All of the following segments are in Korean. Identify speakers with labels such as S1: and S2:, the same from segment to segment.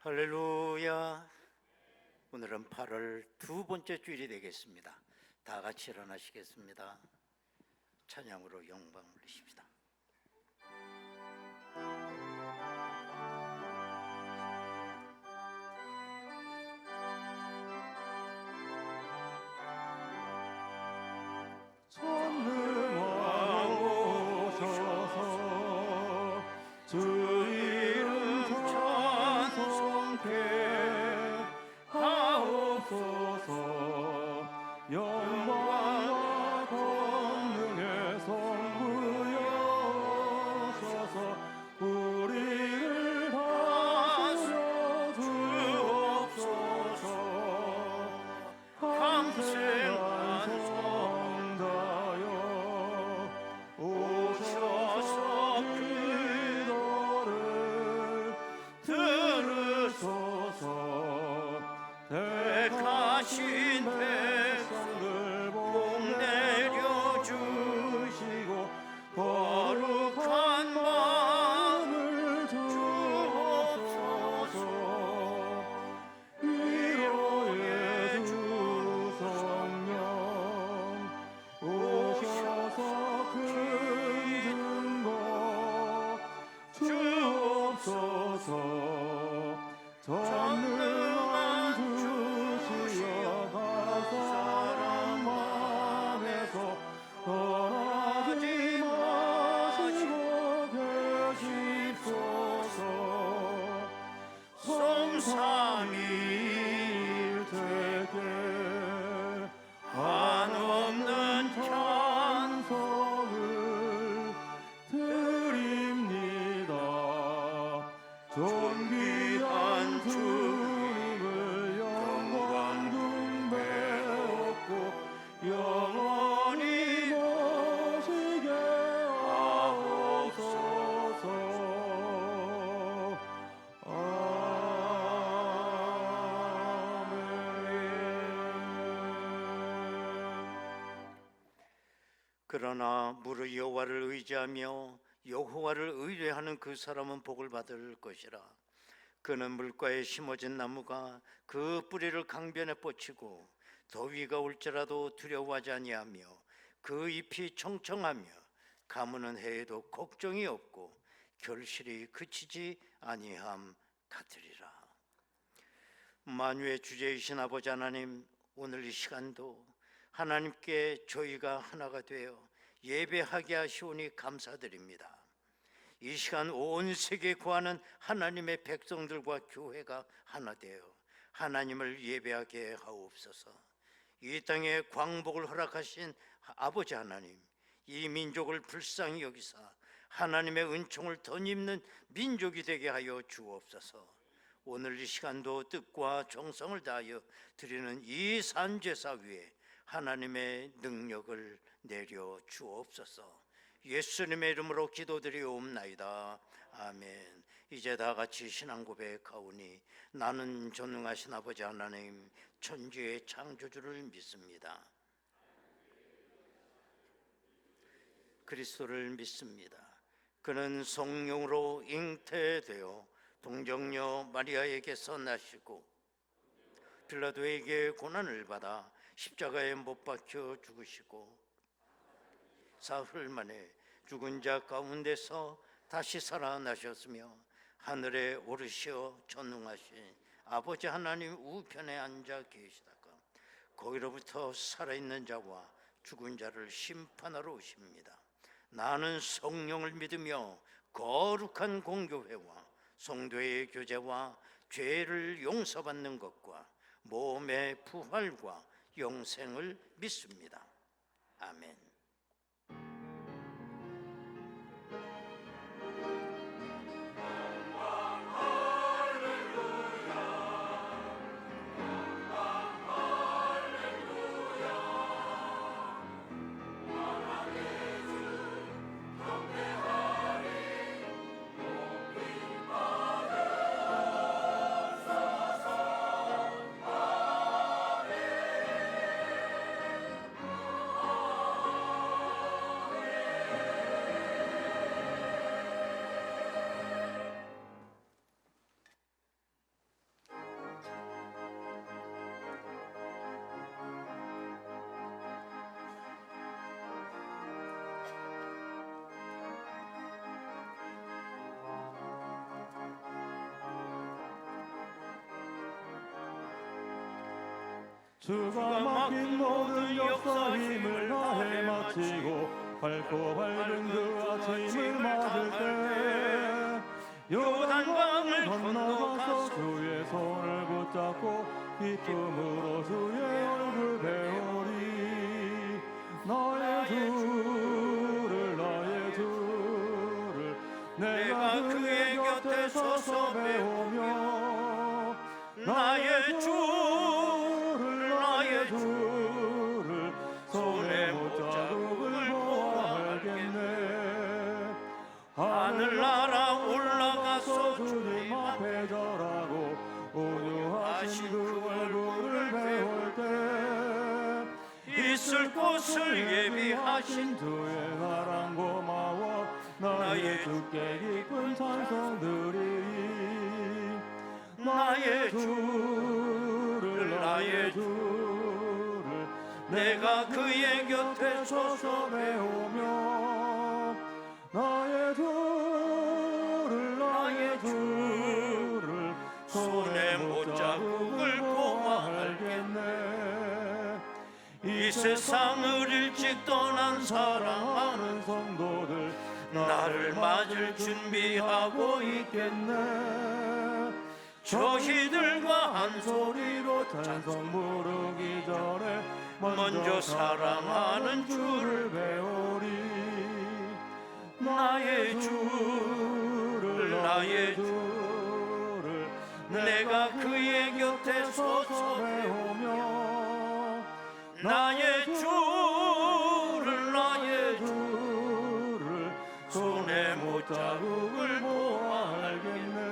S1: 할렐루야. 오늘은 8월 두 번째 주일이 되겠습니다. 다 같이 일어나시겠습니다. 찬양으로 영광 올리십시다.
S2: 전능왕 오셔서 주 이름 찬송케 하옵소서. 영광과 권능의 성부여셔서 우리를 다스려 주옵소서. 감생한 성자여 오셔서 기도를 들으소서. 택하신 백성들 복 내려주시고 거룩한 마음을 주옵소서. 위로의 주 성령 오셔서 큰 증거 주옵소서. 전능한 주시여 각 사람 맘에서 떠나지 마시고 계십소서. 성삼위일체께 한없는 찬송을 드립니다. 존귀한 주님을 영광 중배웠고 영원히 모시게 하옵소서.
S1: 그러나 무릇 여호와를 의지하며 여호와를 의뢰하는 그 사람은 복을 받을 것이라. 그는 물가에 심어진 나무가 그 뿌리를 강변에 뻗치고 더위가 올지라도 두려워하지 아니하며 그 잎이 청청하며 가무는 해에도 걱정이 없고 결실이 그치지 아니함 같으리라. 만유의 주제이신 아버지 하나님, 오늘 이 시간도 하나님께 저희가 하나가 되어 예배하게 하시오니 감사드립니다. 이 시간 온 세계에 구하는 하나님의 백성들과 교회가 하나 되어 하나님을 예배하게 하옵소서. 이 땅에 광복을 허락하신 아버지 하나님, 이 민족을 불쌍히 여기사 하나님의 은총을 덧입는 민족이 되게 하여 주옵소서. 오늘 이 시간도 뜻과 정성을 다하여 드리는 이 산제사 위에 하나님의 능력을 내려 주옵소서. 예수님의 이름으로 기도드리옵나이다. 아멘. 이제 다 같이 신앙 고백하오니 나는 전능하신 아버지 하나님 천지의 창조주를 믿습니다. 그리스도를 믿습니다. 그는 성령으로 잉태되어 동정녀 마리아에게서 나시고 빌라도에게 고난을 받아 십자가에 못 박혀 죽으시고 사흘 만에 죽은 자 가운데서 다시 살아나셨으며 하늘에 오르시어 전능하신 아버지 하나님 우편에 앉아 계시다가 거기로부터 살아있는 자와 죽은 자를 심판하러 오십니다. 나는 성령을 믿으며 거룩한 공교회와 성도의 교제와 죄를 용서받는 것과 몸의 부활과 영생을 믿습니다. 아멘.
S2: 주가 맡긴 모든 역사 힘을 다해 마치고 밝고 밝은 그 아침을 맞을 때 요단강을 건너가서 주의 손을 붙잡고 기쁨으로 주의 얼굴 배우리. 나의 주를 내가 그의 곁에 서서 배우며 나의 주를 손에 못자국을 보아 알겠네. 하늘나라 올라가서 주님 앞에 절하고 온유하신 그 얼굴을 배울 때 있을 곳을 예비하신 주의 나랑 고마워 나의 주께 기쁜 찬송 드리리. 나의 주를 내가 그의 곁에 서서 배우며 나의 주를 손에 못자국을 보아 알겠네. 이 세상을 일찍 떠난 사랑하는 성도들 나를 맞을 준비하고 있겠네. 저희들과 한 소리로 찬송 부르기 전에 먼저 사랑하는 주를 배우리. 나의 주를 내가 그의 곁에 서서 배우며 나의 주를 손에 못자국을 보아 알겠네.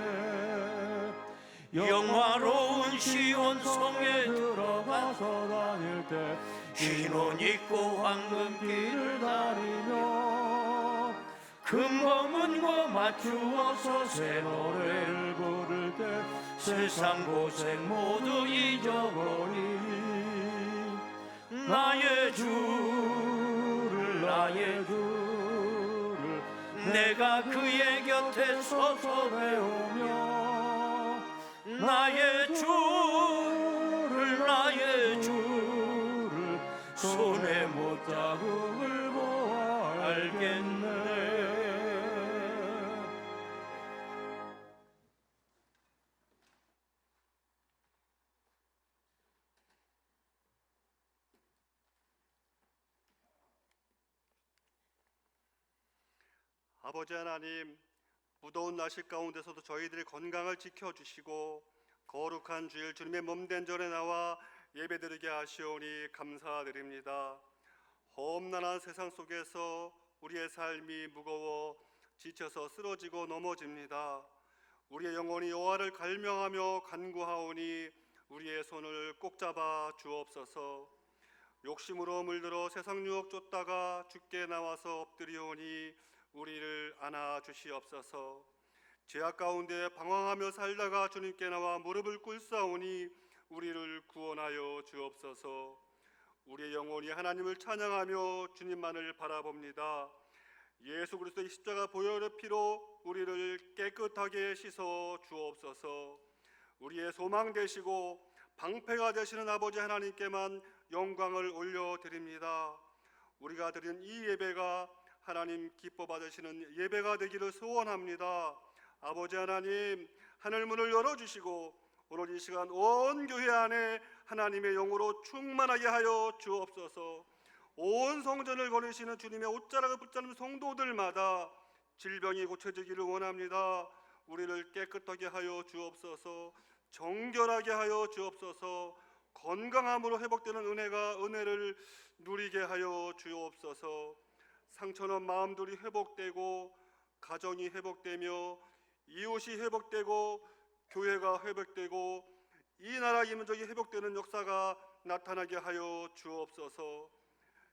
S2: 영화로운 시온 성에 들어가서 다닐 때 흰 옷 입고 황금길을 다니며 금범은과 맞추어서 새 노래를 부를 때 세상 고생 모두 잊어버리니. 나의 주를 내가 그의 곁에 서서 배우며 나의 주를 손에 못자국을 보아 알겠네.
S3: 아버지 하나님, 무더운 날씨 가운데서도 저희들의 건강을 지켜주시고 거룩한 주일 주님의 몸된 전에 나와 예배드리게 하시오니 감사드립니다. 험난한 세상 속에서 우리의 삶이 무거워 지쳐서 쓰러지고 넘어집니다. 우리의 영혼이 여호와를 갈명하며 간구하오니 우리의 손을 꼭 잡아 주옵소서. 욕심으로 물들어 세상 유혹 쫓다가 죽게 나와서 엎드리오니 우리를 안아 주시옵소서. 죄악 가운데 방황하며 살다가 주님께 나와 무릎을 꿇사오니 우리를 구원하여 주옵소서. 우리의 영혼이 하나님을 찬양하며 주님만을 바라봅니다. 예수 그리스도의 십자가 보혈의 피로 우리를 깨끗하게 씻어 주옵소서. 우리의 소망 되시고 방패가 되시는 아버지 하나님께만 영광을 올려드립니다. 우리가 드린 이 예배가 하나님 기뻐 받으시는 예배가 되기를 소원합니다. 아버지 하나님, 하늘 문을 열어주시고 오늘 이 시간 온 교회 안에 하나님의 영으로 충만하게 하여 주옵소서. 온 성전을 거니시는 주님의 옷자락을 붙잡는 성도들마다 질병이 고쳐지기를 원합니다. 우리를 깨끗하게 하여 주옵소서. 정결하게 하여 주옵소서. 건강함으로 회복되는 은혜를 누리게 하여 주옵소서. 상처는 마음들이 회복되고 가정이 회복되며 이웃이 회복되고 교회가 회복되고 이 나라 민족이 회복되는 역사가 나타나게 하여 주옵소서.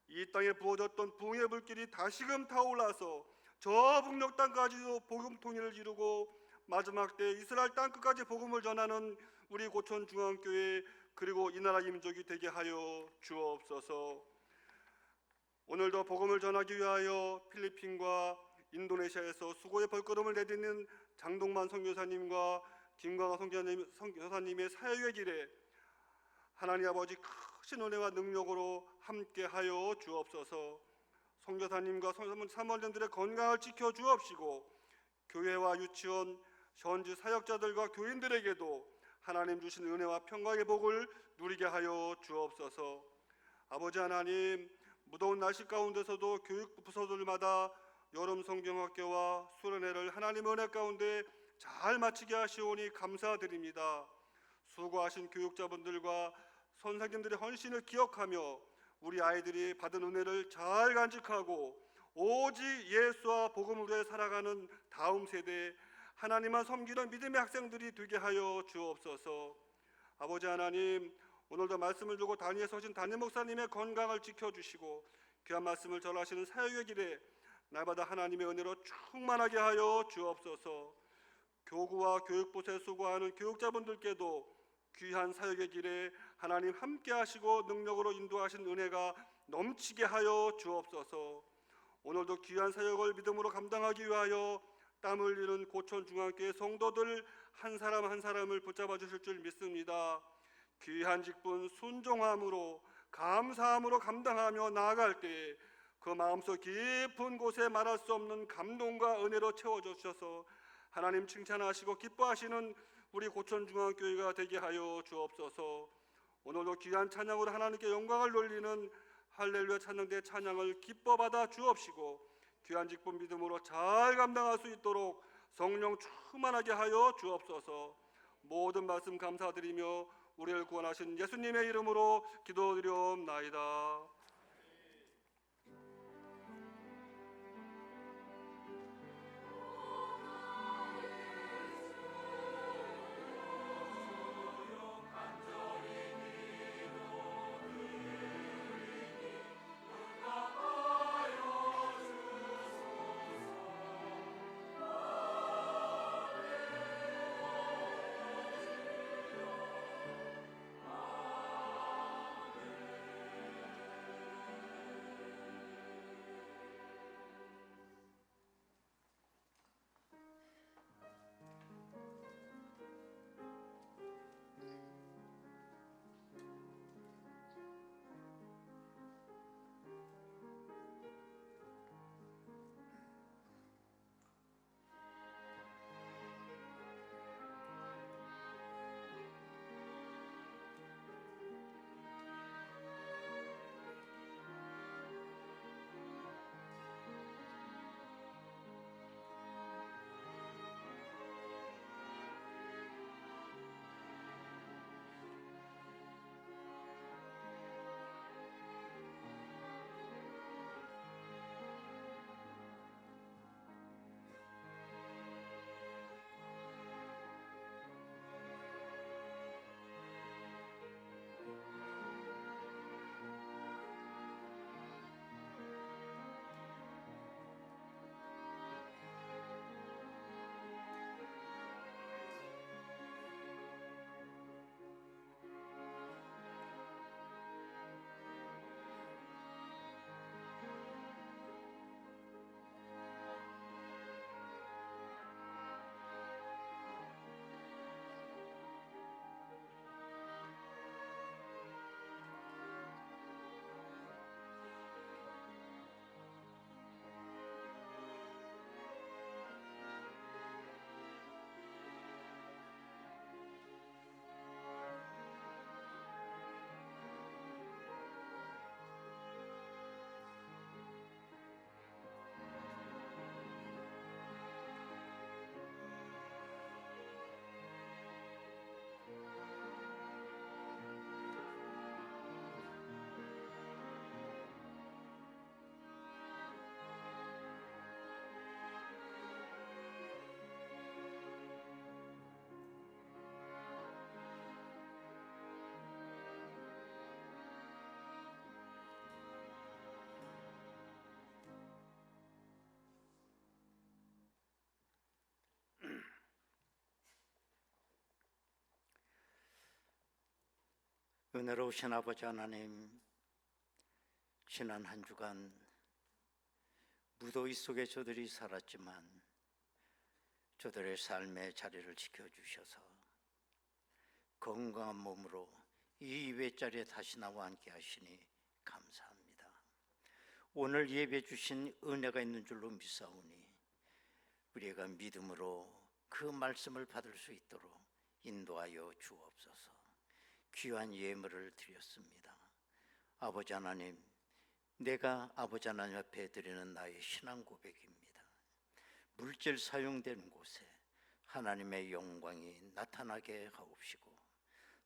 S3: 이 땅에 부어졌던 부흥의 불길이 다시금 타올라서 저 북녘 땅까지도 복음 통일을 이루고 마지막 때 이스라엘 땅 끝까지 복음을 전하는 우리 고천 중앙교회 그리고 이 나라 민족이 되게 하여 주옵소서. 오늘도 복음을 전하기 위하여 필리핀과 인도네시아에서 수고의 벌거름을 내딛는 장동만 선교사님과 김광아 선교사님의 사역의 길에 하나님 아버지 크신 은혜와 능력으로 함께하여 주옵소서. 선교사님과 사모님들의 건강을 지켜 주옵시고 교회와 유치원, 현지 사역자들과 교인들에게도 하나님 주신 은혜와 평강의 복을 누리게 하여 주옵소서. 아버지 하나님, 무더운 날씨 가운데서도 교육부 부서들마다 여름 성경학교와 수련회를 하나님 은혜 가운데 잘 마치게 하시오니 감사드립니다. 수고하신 교육자분들과 선생님들의 헌신을 기억하며 우리 아이들이 받은 은혜를 잘 간직하고 오직 예수와 복음을 위해 살아가는 다음 세대 하나님만 섬기는 믿음의 학생들이 되게 하여 주옵소서. 아버지 하나님, 오늘도 말씀을 두고 단위에 서신 담임 목사님의 건강을 지켜주시고 귀한 말씀을 전하시는 사역의 길에 날마다 하나님의 은혜로 충만하게 하여 주옵소서. 교구와 교육부서에 수고하는 교육자분들께도 귀한 사역의 길에 하나님 함께 하시고 능력으로 인도하신 은혜가 넘치게 하여 주옵소서. 오늘도 귀한 사역을 믿음으로 감당하기 위하여 땀 흘리는 고천중앙교회 성도들 한 사람 한 사람을 붙잡아 주실 줄 믿습니다. 귀한 직분 순종함으로 감사함으로 감당하며 나아갈 때 그 마음속 깊은 곳에 말할 수 없는 감동과 은혜로 채워주셔서 하나님 칭찬하시고 기뻐하시는 우리 고천중앙교회가 되게 하여 주옵소서. 오늘도 귀한 찬양으로 하나님께 영광을 돌리는 할렐루야 찬양대 찬양을 기뻐 받아 주옵시고 귀한 직분 믿음으로 잘 감당할 수 있도록 성령 충만하게 하여 주옵소서. 모든 말씀 감사드리며 우리를 구원하신 예수님의 이름으로 기도드리옵나이다.
S1: 은혜로우신 아버지 하나님, 지난 한 주간 무더위 속에 저들이 살았지만 저들의 삶의 자리를 지켜주셔서 건강한 몸으로 이 예배 자리에 다시 나와 함께 하시니 감사합니다. 오늘 예배 주신 은혜가 있는 줄로 믿사오니 우리가 믿음으로 그 말씀을 받을 수 있도록 인도하여 주옵소서. 귀한 예물을 드렸습니다. 아버지 하나님, 내가 아버지 하나님 앞에 드리는 나의 신앙 고백입니다. 물질 사용되는 곳에 하나님의 영광이 나타나게 하옵시고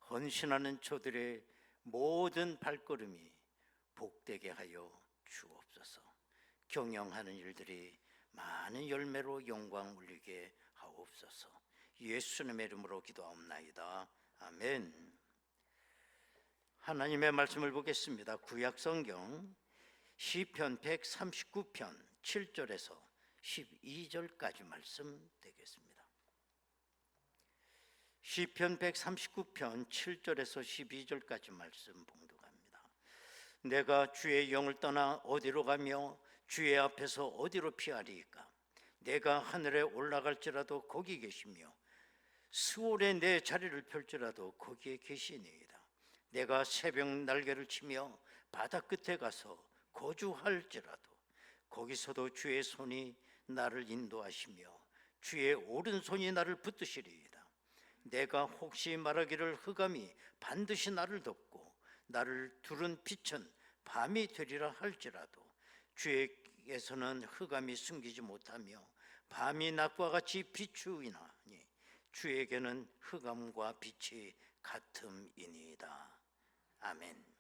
S1: 헌신하는 저들의 모든 발걸음이 복되게 하여 주옵소서. 경영하는 일들이 많은 열매로 영광 올리게 하옵소서. 예수님의 이름으로 기도하옵나이다. 아멘. 하나님의 말씀을 보겠습니다. 구약성경 시편 139편 7절에서 12절까지 말씀 되겠습니다. 시편 139편 7절에서 12절까지 말씀 봉독합니다. 내가 주의 영을 떠나 어디로 가며 주의 앞에서 어디로 피하리이까? 내가 하늘에 올라갈지라도 거기 계시며 스올에 내 자리를 펼지라도 거기에 계시니이다. 내가 새벽 날개를 치며 바다 끝에 가서 거주할지라도 거기서도 주의 손이 나를 인도하시며 주의 오른손이 나를 붙드시리이다. 내가 혹시 말하기를 흑암이 반드시 나를 덮고 나를 두른 빛은 밤이 되리라 할지라도 주에게서는 흑암이 숨기지 못하며 밤이 낮과 같이 비추이나니 주에게는 흑암과 빛이 같음이니이다. 아멘.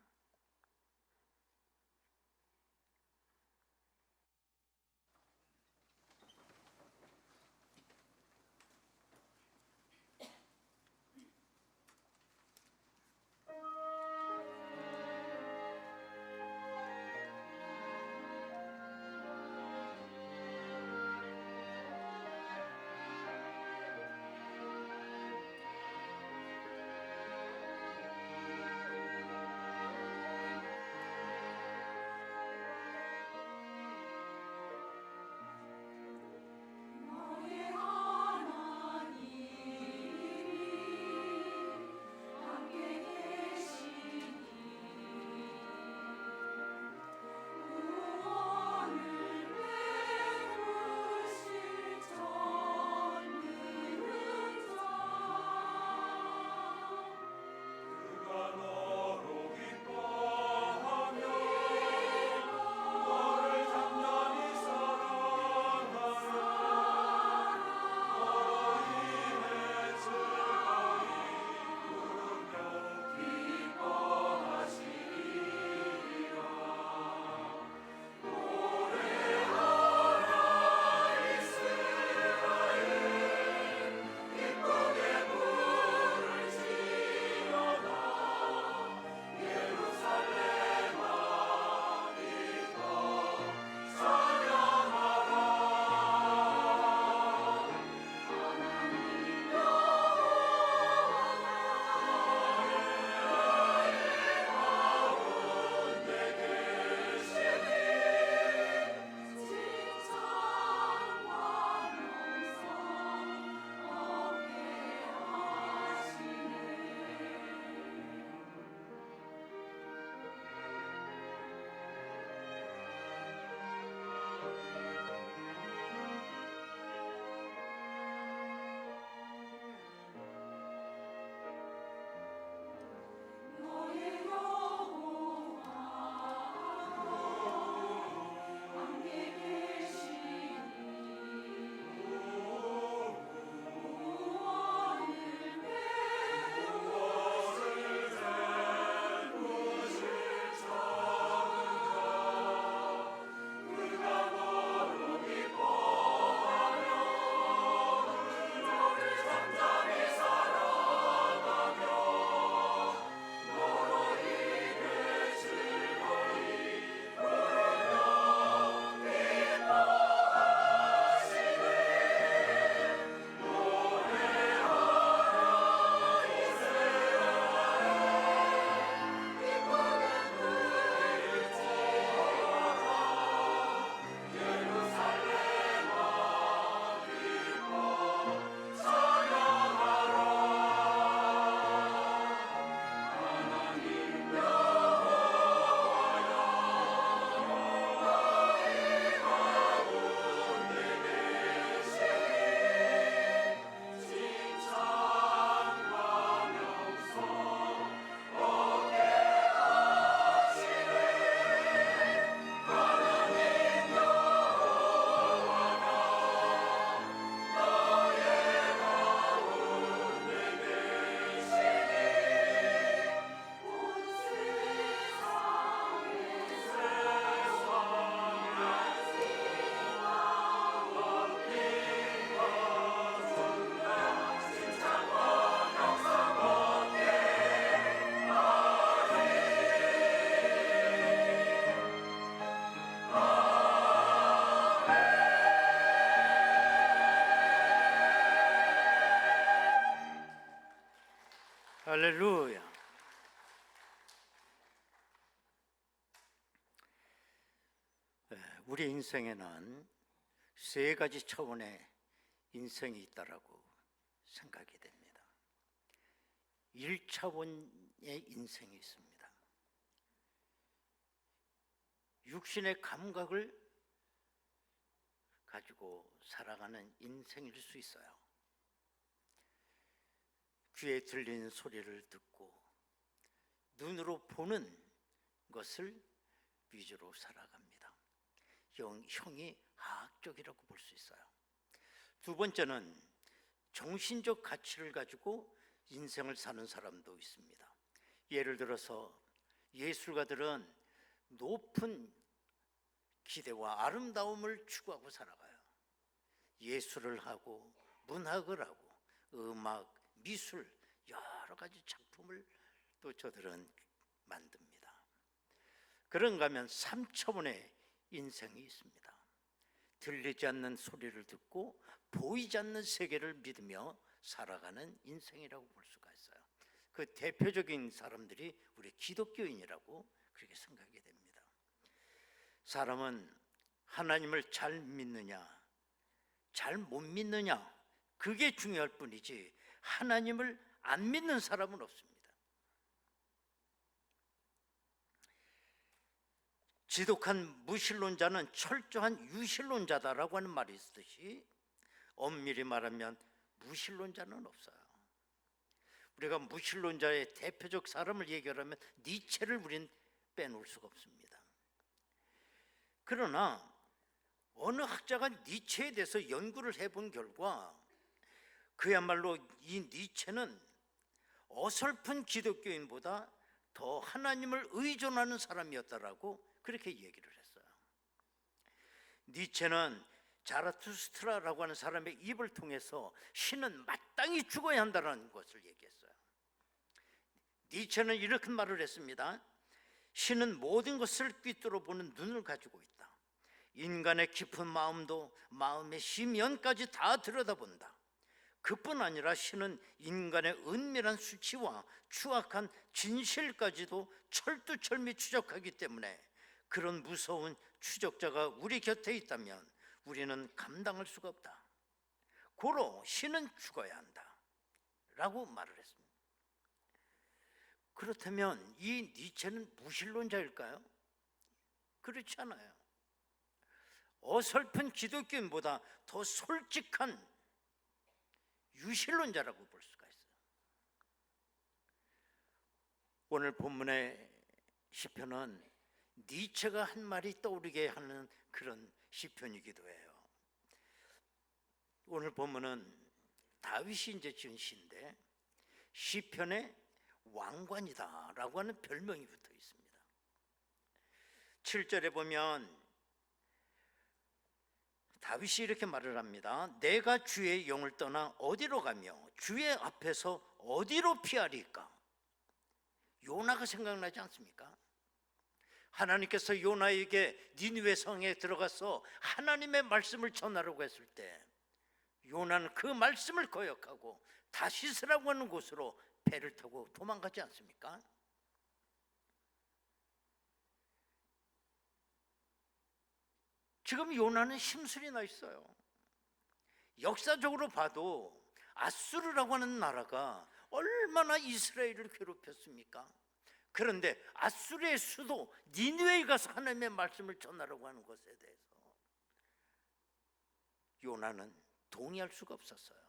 S1: 할렐루야. 우리 인생에는 세 가지 차원의 인생이 있다라고 생각이 됩니다. 1차원의 인생이 있습니다. 육신의 감각을 가지고 살아가는 인생일 수 있어요. 귀에 들리는 소리를 듣고 눈으로 보는 것을 위주로 살아갑니다. 형이 화학적이라고 볼 수 있어요. 두 번째는 정신적 가치를 가지고 인생을 사는 사람도 있습니다. 예를 들어서 예술가들은 높은 기대와 아름다움을 추구하고 살아가요. 예술을 하고 문학을 하고 음악, 미술, 여러 가지 작품을 또 저들은 만듭니다. 그런가 하면 3차원의 인생이 있습니다. 들리지 않는 소리를 듣고 보이지 않는 세계를 믿으며 살아가는 인생이라고 볼 수가 있어요. 그 대표적인 사람들이 우리 기독교인이라고 그렇게 생각이 됩니다. 사람은 하나님을 잘 믿느냐, 잘 못 믿느냐, 그게 중요할 뿐이지 하나님을 안 믿는 사람은 없습니다. 지독한 무신론자는 철저한 유신론자다라고 하는 말이 있듯이 엄밀히 말하면 무신론자는 없어요. 우리가 무신론자의 대표적 사람을 얘기하면 니체를 우린 빼놓을 수가 없습니다. 그러나 어느 학자가 니체에 대해서 연구를 해본 결과 그야말로 이 니체는 어설픈 기독교인보다 더 하나님을 의존하는 사람이었다라고 그렇게 얘기를 했어요. 니체는 자라투스트라라고 하는 사람의 입을 통해서 신은 마땅히 죽어야 한다는 것을 얘기했어요. 니체는 이렇게 말을 했습니다. 신은 모든 것을 꿰뚫어 보는 눈을 가지고 있다. 인간의 깊은 마음도 마음의 심연까지 다 들여다본다. 그뿐 아니라 신은 인간의 은밀한 수치와 추악한 진실까지도 철두철미 추적하기 때문에 그런 무서운 추적자가 우리 곁에 있다면 우리는 감당할 수가 없다. 고로 신은 죽어야 한다 라고 말을 했습니다. 그렇다면 이 니체는 무신론자일까요? 그렇지 않아요. 어설픈 기독교인보다 더 솔직한 유신론자라고 볼 수가 있어요. 오늘 본문의 시편은 니체가 한 말이 떠오르게 하는 그런 시편이기도 해요. 오늘 본문은 다윗이 이제 지은 시인데 시편의 왕관이다라고 하는 별명이 붙어 있습니다. 7절에 보면 다윗이 이렇게 말을 합니다. 내가 주의 영을 떠나 어디로 가며 주의 앞에서 어디로 피하리까? 요나가 생각나지 않습니까? 하나님께서 요나에게 니느웨 성에 들어가서 하나님의 말씀을 전하라고 했을 때 요나는 그 말씀을 거역하고 다시스라고 하는 곳으로 배를 타고 도망가지 않습니까? 지금 요나는 심술이 나 있어요. 역사적으로 봐도 아수르라고 하는 나라가 얼마나 이스라엘을 괴롭혔습니까? 그런데 아수르의 수도 니느웨에 가서 하나님의 말씀을 전하라고 하는 것에 대해서 요나는 동의할 수가 없었어요.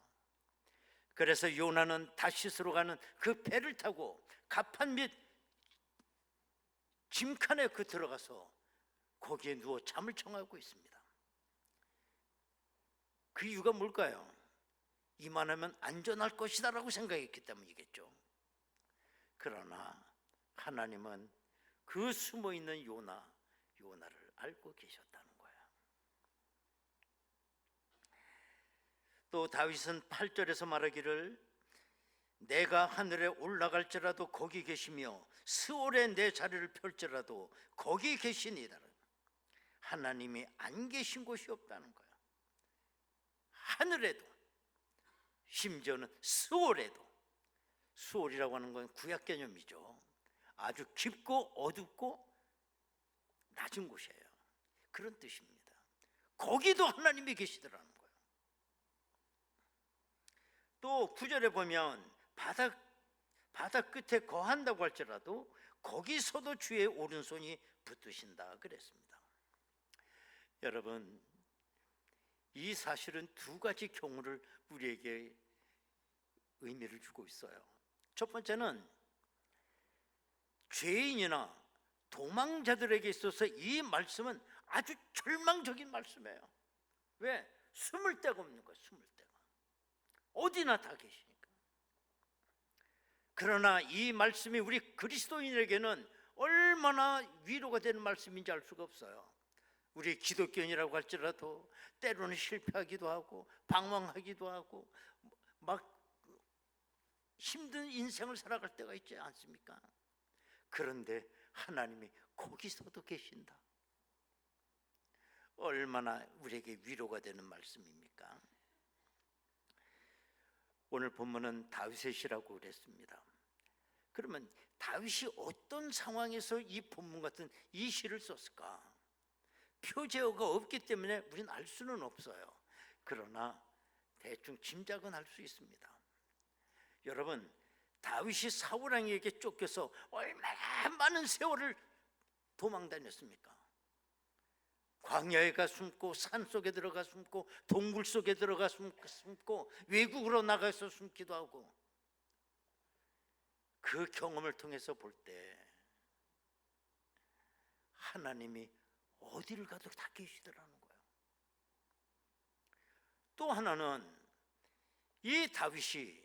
S1: 그래서 요나는 다시스로 가는 그 배를 타고 가판 및 짐칸에 들어가서 거기에 누워 잠을 청하고 있습니다. 그 이유가 뭘까요? 이만하면 안전할 것이다 라고 생각했기 때문이겠죠. 그러나 하나님은 그 숨어있는 요나를 알고 계셨다는 거예요. 또 다윗은 8절에서 말하기를 내가 하늘에 올라갈지라도 거기 계시며 스올에 내 자리를 펼지라도 거기 계시니라. 하나님이 안 계신 곳이 없다는 거예요. 하늘에도 심지어는 스올에도 수월이라고 하는 건 구약 개념이죠. 아주 깊고 어둡고 낮은 곳이에요. 그런 뜻입니다. 거기도 하나님이 계시더라는 거예요. 또 9절에 보면 바다 끝에 거한다고 할지라도 거기서도 주의 오른손이 붙드신다 그랬습니다. 여러분, 이 사실은 두 가지 경우를 우리에게 의미를 주고 있어요. 첫 번째는 죄인이나 도망자들에게 있어서 이 말씀은 아주 절망적인 말씀이에요. 왜? 숨을 데가 없는 거예요. 숨을 데가. 어디나 다 계시니까. 그러나 이 말씀이 우리 그리스도인에게는 얼마나 위로가 되는 말씀인지 알 수가 없어요. 우리 기독교인이라고 할지라도 때로는 실패하기도 하고 방황하기도 하고 막 힘든 인생을 살아갈 때가 있지 않습니까? 그런데 하나님이 거기서도 계신다. 얼마나 우리에게 위로가 되는 말씀입니까? 오늘 본문은 다윗의 시라고 그랬습니다. 그러면 다윗이 어떤 상황에서 이 본문 같은 이 시를 썼을까? 표제어가 없기 때문에 우리는 알 수는 없어요. 그러나 대충 짐작은 할 수 있습니다. 여러분, 다윗이 사울왕에게 쫓겨서 얼마나 많은 세월을 도망 다녔습니까? 광야에 가 숨고 산속에 들어가 숨고 동굴 속에 들어가 숨고 외국으로 나가서 숨기도 하고, 그 경험을 통해서 볼 때 하나님이 어디를 가도 다 계시더라는 거예요. 또 하나는 이 다윗이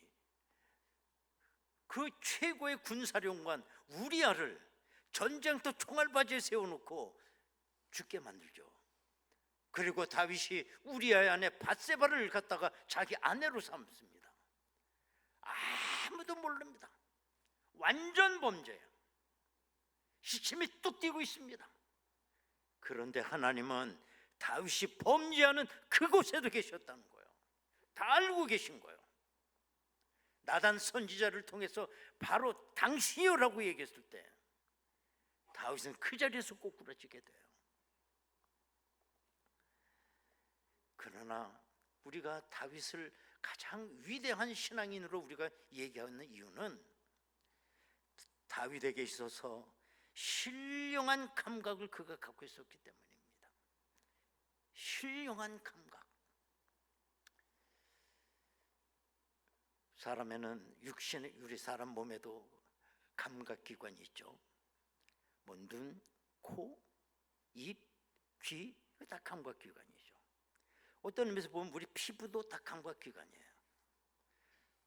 S1: 그 최고의 군사령관 우리아를 전쟁터 총알바지에 세워놓고 죽게 만들죠. 그리고 다윗이 우리아의 아내 밧세바를 갖다가 자기 아내로 삼습니다. 아무도 모릅니다. 완전 범죄예요. 시침이 뚝 띄고 있습니다. 그런데 하나님은 다윗이 범죄하는 그곳에도 계셨다는 거예요. 다 알고 계신 거예요. 나단 선지자를 통해서 바로 당신이요라고 얘기했을 때 다윗은 그 자리에서 꼬꾸라지게 돼요. 그러나 우리가 다윗을 가장 위대한 신앙인으로 우리가 얘기하는 이유는 다윗에게 있어서 신령한 감각을 그가 갖고 있었기 때문입니다. 신령한 감각. 사람에는 육신의 우리 사람 몸에도 감각기관이 있죠. 뭐 눈, 코, 입, 귀, 다 감각기관이죠. 어떤 의미에서 보면 우리 피부도 다 감각기관이에요.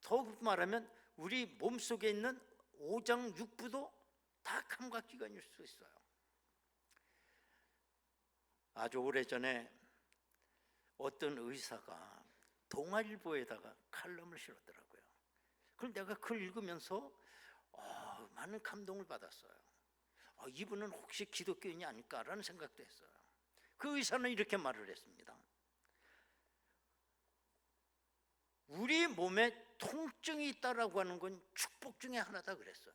S1: 더욱 말하면 우리 몸속에 있는 오장 육부도 다 감각기관일 수 있어요. 아주 오래전에 어떤 의사가 동아일보에다가 칼럼을 실었더라고요. 그걸 내가 그걸 읽으면서 많은 감동을 받았어요. 이분은 혹시 기독교인이 아닐까라는 생각도 했어요. 그 의사는 이렇게 말을 했습니다. 우리 몸에 통증이 있다라고 하는 건 축복 중에 하나다 그랬어요.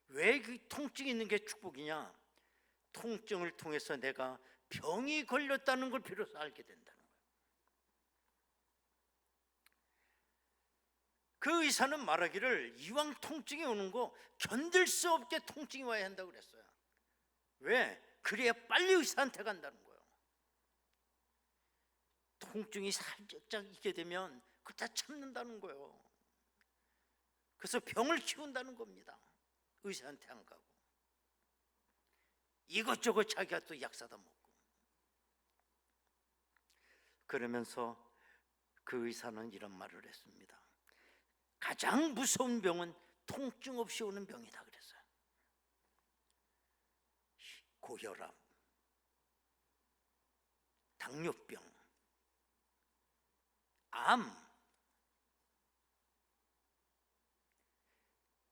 S1: 왜 그 통증이 있는 게 축복이냐? 통증을 통해서 내가 병이 걸렸다는 걸 비로소 알게 된다는 거예요. 그 의사는 말하기를 이왕 통증이 오는 거 견딜 수 없게 통증이 와야 한다고 그랬어요. 왜? 그래야 빨리 의사한테 간다는 거예요. 통증이 살짝 있게 되면 그걸 다 참는다는 거예요. 그래서 병을 키운다는 겁니다. 의사한테 안 가고 이것저것 자기가 또 약 사다 먹고. 그러면서 그 의사는 이런 말을 했습니다. 가장 무서운 병은 통증 없이 오는 병이다 그랬어요. 고혈압, 당뇨병, 암,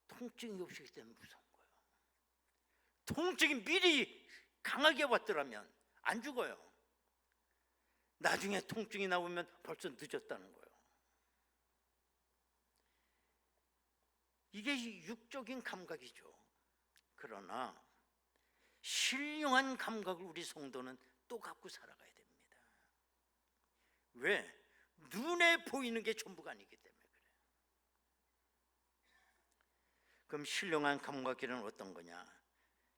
S1: 통증이 없기 때문에 무서운 거예요. 통증이 미리 강하게 왔더라면 안 죽어요. 나중에 통증이 나오면 벌써 늦었다는 거예요. 이게 육적인 감각이죠. 그러나 신령한 감각을 우리 성도는 또 갖고 살아가야 됩니다. 왜? 눈에 보이는 게 전부가 아니기 때문에 그래요. 그럼 신령한 감각이란 어떤 거냐?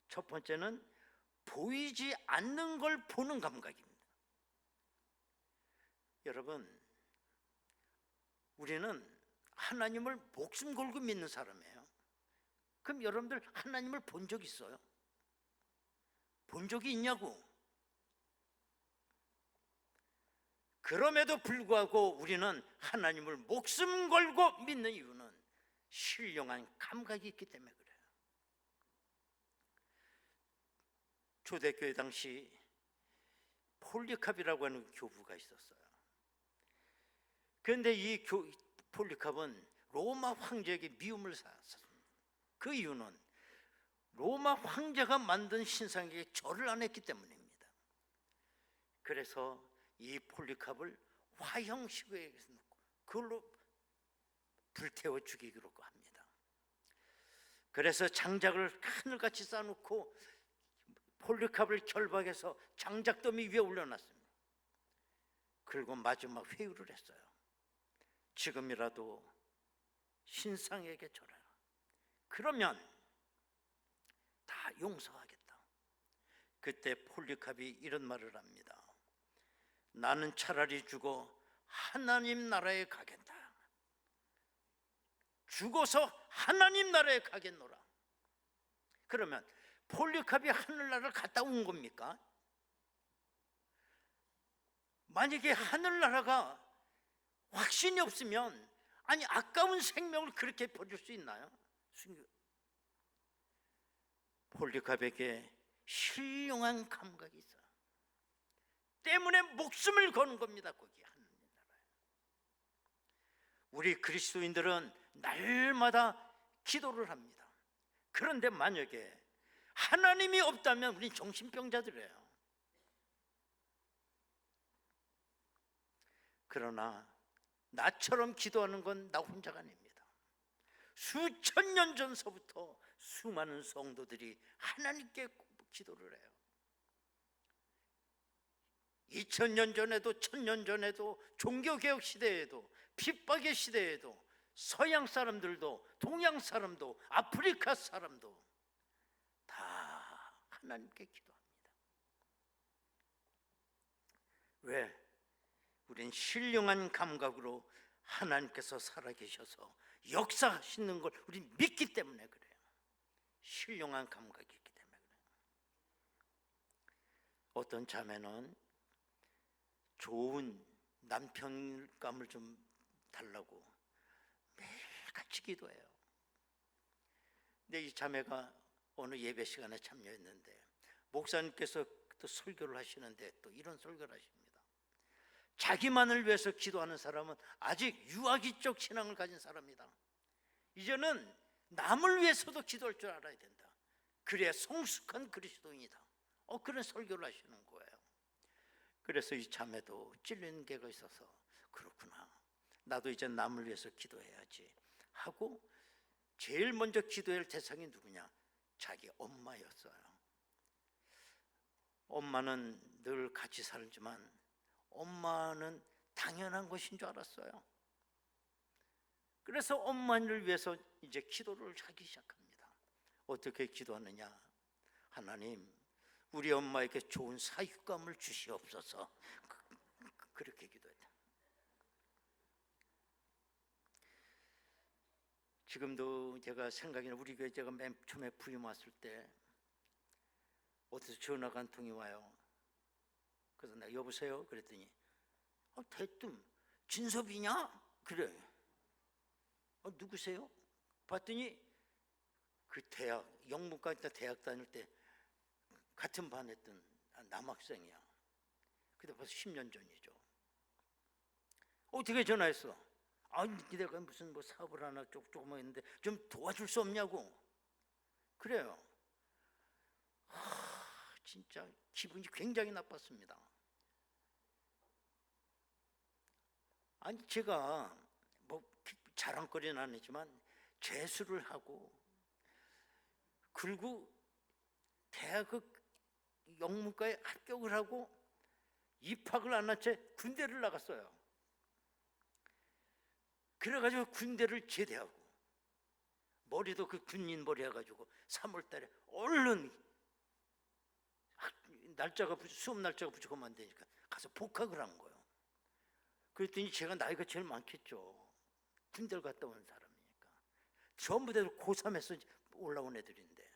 S1: 첫 번째는 보이지 않는 걸 보는 감각입니다. 여러분, 우리는 하나님을 목숨 걸고 믿는 사람이에요. 그럼 여러분들 하나님을 본 적 있어요? 본 적이 있냐고? 그럼에도 불구하고 우리는 하나님을 목숨 걸고 믿는 이유는 신령한 감각이 있기 때문에 그래요. 초대교회 당시 폴리캅이라고 하는 교부가 있었어요. 그런데 이 폴리캅은 로마 황제에게 미움을 사았습니다. 그 이유는 로마 황제가 만든 신상에게 절을 안 했기 때문입니다. 그래서 이 폴리캅을 화형식에 넣고 그걸로 불태워 죽이기로 합니다. 그래서 장작을 하늘같이 쌓아놓고 폴리캅을 결박해서 장작더미 위에 올려놨습니다. 그리고 마지막 회유를 했어요. 지금이라도 신상에게 절하라. 그러면 다 용서하겠다. 그때 폴리캅이 이런 말을 합니다. 나는 차라리 죽어 하나님 나라에 가겠다. 죽어서 하나님 나라에 가겠노라. 그러면 폴리캅이 하늘나라를 갔다 온 겁니까? 만약에 하늘나라가 확신이 없으면 아니 아까운 생명을 그렇게 버릴 수 있나요? 폴리캅에게 신령한 감각이 있어요. 때문에 목숨을 거는 겁니다. 거기 하나님 나라에. 우리 그리스도인들은 날마다 기도를 합니다. 그런데 만약에 하나님이 없다면 우린 정신병자들이에요. 그러나 나처럼 기도하는 건 나 혼자가 아닙니다. 수천 년 전서부터 수많은 성도들이 하나님께 기도를 해요. 2000년 전에도 1000년 전에도 종교개혁 시대에도 핍박의 시대에도 서양 사람들도 동양 사람도 아프리카 사람도 다 하나님께 기도합니다. 왜? 우린 신령한 감각으로 하나님께서 살아계셔서 역사하시는 걸 우린 믿기 때문에 그래요. 신령한 감각이 있기 때문에 그래요. 어떤 자매는 좋은 남편감을 좀 달라고 매일같이 기도해요. 근데 이 자매가 어느 예배 시간에 참여했는데 목사님께서 또 설교를 하시는데 또 이런 설교를 하십니다. 자기만을 위해서 기도하는 사람은 아직 유아기적 신앙을 가진 사람이다. 이제는 남을 위해서도 기도할 줄 알아야 된다. 그래야 성숙한 그리스도인이다. 그런 설교를 하시는 거예요. 그래서 이 자매도 찔리는 게가 있어서 그렇구나. 나도 이제 남을 위해서 기도해야지 하고 제일 먼저 기도해야 할 대상이 누구냐? 자기 엄마였어요. 엄마는 늘 같이 살지만 엄마는 당연한 것인 줄 알았어요. 그래서 엄마를 위해서 이제 기도를 하기 시작합니다. 어떻게 기도하느냐? 하나님, 우리 엄마에게 좋은 사육감을 주시옵소서. 그렇게 기도했다. 지금도 제가 생각이 나. 우리 교회 제가 맨 처음에 부임 왔을 때 어디서 전화가 한 통이 와요. 그래서 내가 여보세요? 그랬더니 대뜸 진섭이냐? 그래. 누구세요? 봤더니 그 대학 영문과 대학 다닐 때 같은 반 했던 남학생이야. 그때 벌써 10년 전이죠. 어떻게 전화했어? 내가 무슨 뭐 사업을 하나 조그만 했는데 좀 도와줄 수 없냐고. 그래요. 진짜 기분이 굉장히 나빴습니다. 제가 뭐 자랑거리는 아니지만 재수를 하고, 그리고 대학 영문과에 합격을 하고 입학을 안 한 채 군대를 나갔어요. 그래가지고 군대를 제대하고, 머리도 그 군인 머리 해가지고 3월 달에 얼른 수업 날짜가 부족하면 안 되니까 가서 복학을 한 거예요. 그랬더니 제가 나이가 제일 많겠죠. 군대를 갔다 온 사람이니까. 전부 다 고3에서 올라온 애들인데,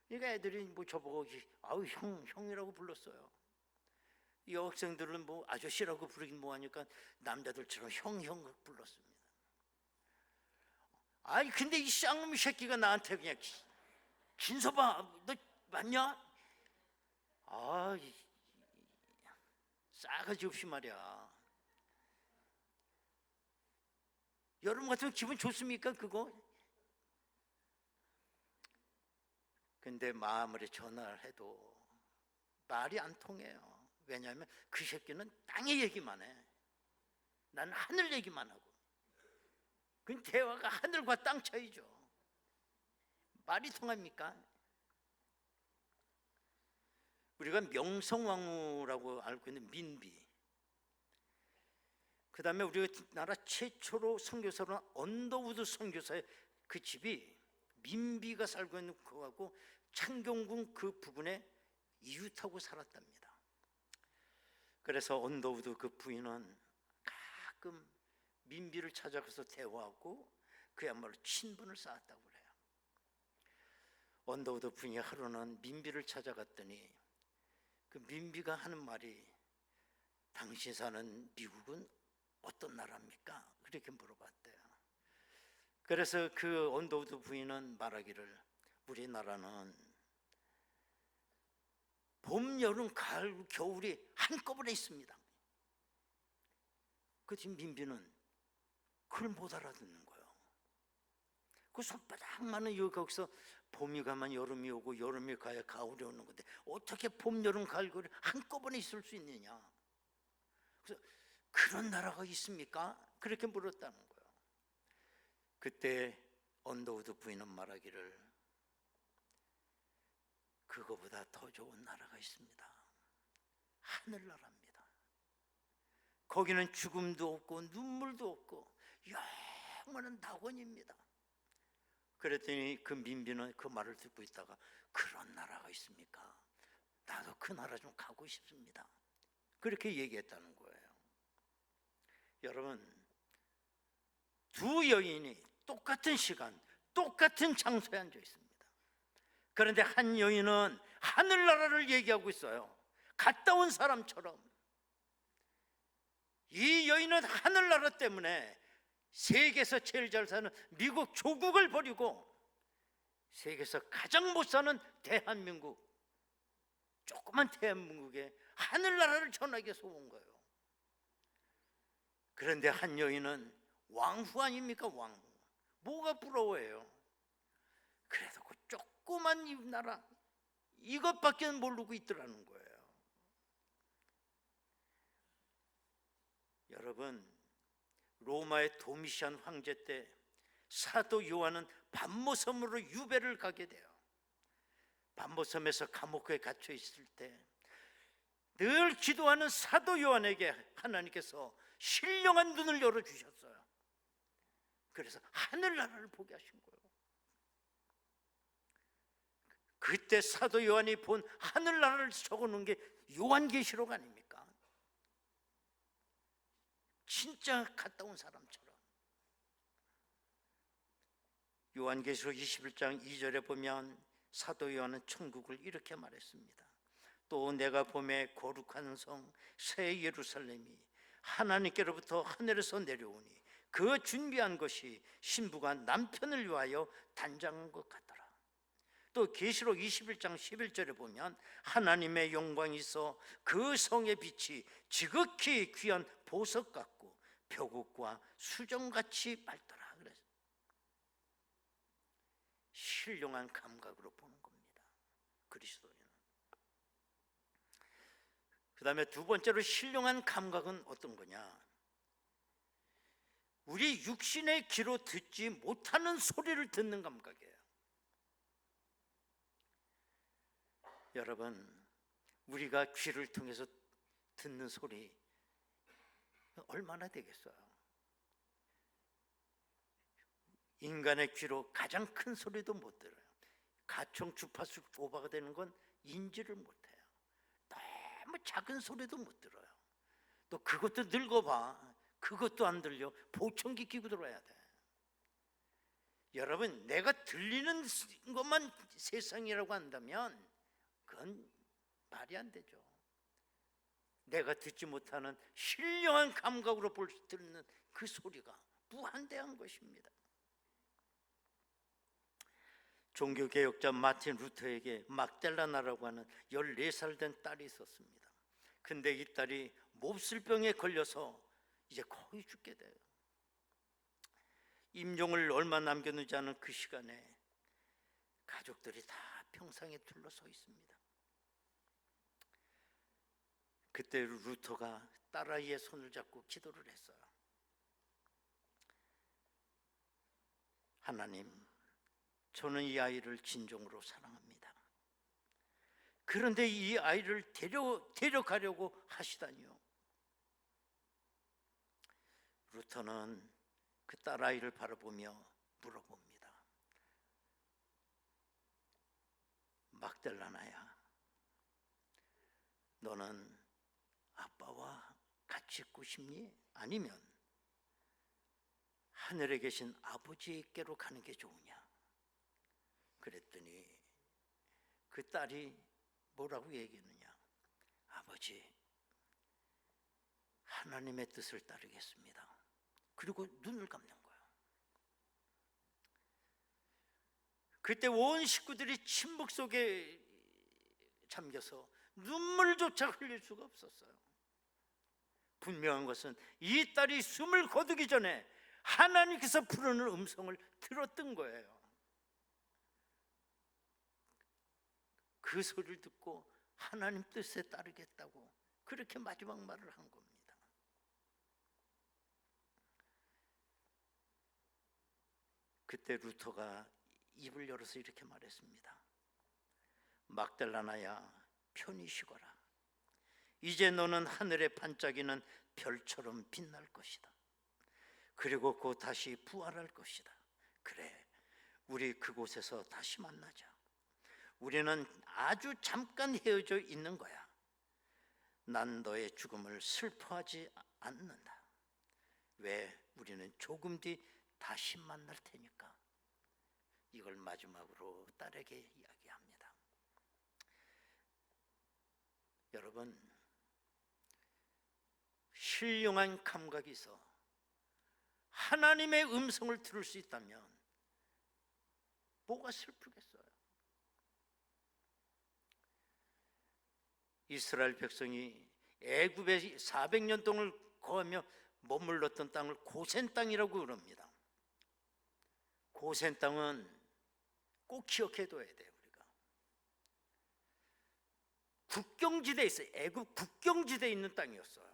S1: 그러니까 애들이 뭐 저보고 아우 형이라고 불렀어요. 여학생들은 뭐 아저씨라고 부르긴 뭐하니까 남자들처럼 형 불렀습니다. 아니 근데 이 쌍놈 새끼가 나한테 그냥 진서봐 너 맞냐? 아 싸가지 없이 말이야. 여러분 같으면 기분 좋습니까 그거? 근데 마음으로 전화를 해도 말이 안 통해요. 왜냐하면 그 새끼는 땅의 얘기만 해. 나는 하늘 얘기만 하고. 그 대화가 하늘과 땅 차이죠. 말이 통합니까? 우리가 명성황후라고 알고 있는 민비, 그 다음에 우리나라 최초로 선교사로 한 언더우드 선교사의 그 집이 민비가 살고 있는 거하고 창경궁 그 부근에 이웃하고 살았답니다. 그래서 언더우드 그 부인은 가끔 민비를 찾아가서 대화하고 그야말로 친분을 쌓았다고 그래요. 언더우드 부인이 하루는 민비를 찾아갔더니 그 민비가 하는 말이 당신 사는 미국은 어떤 나라입니까? 그렇게 물어봤대요. 그래서 그 언더우드 부인은 말하기를 우리나라는 봄, 여름, 가을, 겨울이 한꺼번에 있습니다. 그 뒤 민비는 그걸 못 알아듣는 거예요. 그 손바닥만은 거기서 봄이 가면 여름이 오고 여름이 가야 가을이 오는 건데 어떻게 봄, 여름, 가을, 겨울이 한꺼번에 있을 수 있느냐. 그래서 그런 나라가 있습니까? 그렇게 물었다는 거예요. 그때 언더우드 부인은 말하기를 그거보다 더 좋은 나라가 있습니다. 하늘나라입니다. 거기는 죽음도 없고 눈물도 없고 영원한 낙원입니다. 그랬더니 그 민비는 그 말을 듣고 있다가 그런 나라가 있습니까? 나도 그 나라 좀 가고 싶습니다. 그렇게 얘기했다는 거예요. 여러분, 두 여인이 똑같은 시간, 똑같은 장소에 앉아 있습니다. 그런데 한 여인은 하늘나라를 얘기하고 있어요. 갔다 온 사람처럼. 이 여인은 하늘나라 때문에 세계에서 제일 잘 사는 미국 조국을 버리고 세계에서 가장 못 사는 대한민국, 조그만 대한민국에 하늘나라를 전하기 위해서 온 거예요. 그런데 한 여인은 왕후 아닙니까? 왕후. 뭐가 부러워해요? 그래도 그 조그만 이 나라 이것밖에 모르고 있더라는 거예요. 여러분, 로마의 도미시안 황제 때 사도 요한은 반모섬으로 유배를 가게 돼요. 반모섬에서 감옥에 갇혀 있을 때 늘 기도하는 사도 요한에게 하나님께서 신령한 눈을 열어주셨어요. 그래서 하늘나라를 보게 하신 거예요. 그때 사도 요한이 본 하늘나라를 적어놓은 게 요한계시록 아닙니까? 진짜 갔다 온 사람처럼. 요한계시록 21장 2절에 보면 사도 요한은 천국을 이렇게 말했습니다. 또 내가 보매 거룩한 성 새 예루살렘이 하나님께로부터 하늘에서 내려오니 그 준비한 것이 신부가 남편을 위하여 단장한 것 같더라. 또 계시록 21장 11절에 보면 하나님의 영광이 있어 그 성의 빛이 지극히 귀한 보석 같고 벼국과 수정같이 밝더라. 그래서 신령한 감각으로 보는 겁니다. 그리스도인은. 그 다음에 두 번째로 신령한 감각은 어떤 거냐? 우리 육신의 귀로 듣지 못하는 소리를 듣는 감각이에요. 여러분, 우리가 귀를 통해서 듣는 소리 얼마나 되겠어요? 인간의 귀로 가장 큰 소리도 못 들어요. 가청 주파수 오버가 되는 건 인지를 못해요. 너무 작은 소리도 못 들어요. 또 그것도 늙어봐. 그것도 안 들려. 보청기 끼고 들어야 돼. 여러분, 내가 들리는 것만 세상이라고 한다면 그건 말이 안 되죠. 내가 듣지 못하는 신령한 감각으로 듣는 그 소리가 무한대한 것입니다. 종교개혁자 마틴 루터에게 막델라나라고 하는 14살 된 딸이 있었습니다. 근데 이 딸이 몹쓸병에 걸려서 이제 거의 죽게 돼요. 임종을 얼마 남겨두지 않은 그 시간에 가족들이 다 평상에 둘러서 있습니다. 그때 루터가 딸아이의 손을 잡고 기도를 했어요. 하나님, 저는 이 아이를 진정으로 사랑합니다. 그런데 이 아이를 데려가려고 하시다니요. 루터는 그 딸아이를 바라보며 물어봅니다. 막델라나야, 너는 아빠와 같이 있고 싶니? 아니면 하늘에 계신 아버지께로 가는 게 좋으냐? 그랬더니 그 딸이 뭐라고 얘기했느냐? 아버지, 하나님의 뜻을 따르겠습니다. 그리고 눈을 감는 거예요. 그때 온 식구들이 침묵 속에 잠겨서 눈물조차 흘릴 수가 없었어요. 분명한 것은 이 딸이 숨을 거두기 전에 하나님께서 부르는 음성을 들었던 거예요. 그 소리를 듣고 하나님 뜻에 따르겠다고 그렇게 마지막 말을 한 겁니다. 그때 루터가 입을 열어서 이렇게 말했습니다. 막달라나야, 편히 쉬거라. 이제 너는 하늘에 반짝이는 별처럼 빛날 것이다. 그리고 곧 다시 부활할 것이다. 그래, 우리 그곳에서 다시 만나자. 우리는 아주 잠깐 헤어져 있는 거야. 난 너의 죽음을 슬퍼하지 않는다. 왜? 우리는 조금 뒤 다시 만날 테니까. 이걸 마지막으로 딸에게 이야기합니다. 여러분, 신령한 감각이 있어 하나님의 음성을 들을 수 있다면 뭐가 슬프겠어요? 이스라엘 백성이 애굽에 400년 동안 거하며 머물렀던 땅을 고센 땅이라고 그럽니다. 고센 땅은 꼭 기억해둬야 돼요. 우리가 국경지대에 있어요. 애굽 국경지대에 있는 땅이었어요.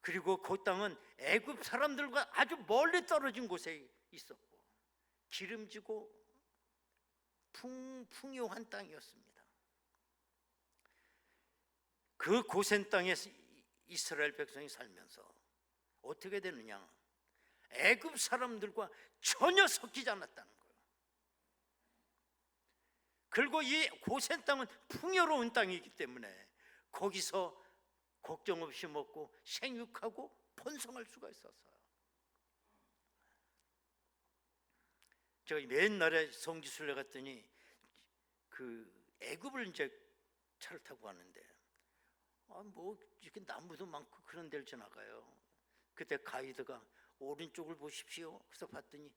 S1: 그리고 그 땅은 애굽 사람들과 아주 멀리 떨어진 곳에 있었고 기름지고 풍요한 땅이었습니다. 그 고센 땅에 이스라엘 백성이 살면서 어떻게 되느냐? 애굽 사람들과 전혀 섞이지 않았다는 거예요. 그리고 이 고센 땅은 풍요로운 땅이기 때문에 거기서 걱정 없이 먹고 생육하고 번성할 수가 있었어요. 제가 옛날에 성지순례 갔더니 그 애굽을 이제 차를 타고 가는데 뭐 이렇게 나무도 많고 그런 데를 지나가요. 그때 가이드가 오른쪽을 보십시오. 그래서 봤더니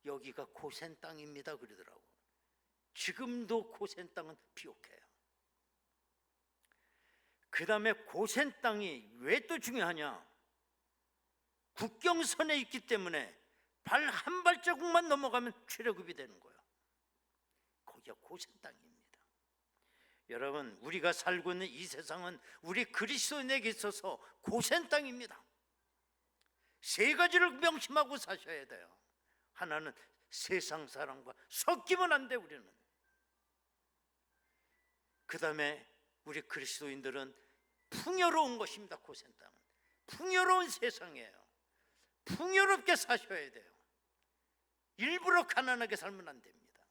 S1: 여기가 고센 땅입니다 그러더라고. 지금도 고센 땅은 비옥해요. 그 다음에 고센 땅이 왜 또 중요하냐? 국경선에 있기 때문에 발 한 발자국만 넘어가면 출애굽이 되는 거예요. 거기가 고센 땅입니다. 여러분, 우리가 살고 있는 이 세상은 우리 그리스도인에게 있어서 고센 땅입니다. 세 가지를 명심하고 사셔야 돼요. 하나는 세상 사람과 섞이면 안 돼. 우리는 그 다음에 우리 그리스도인들은 풍요로운 것입니다. 고센 땅은 풍요로운 세상이에요. 풍요롭게 사셔야 돼요. 일부러 가난하게 살면 안 됩니다.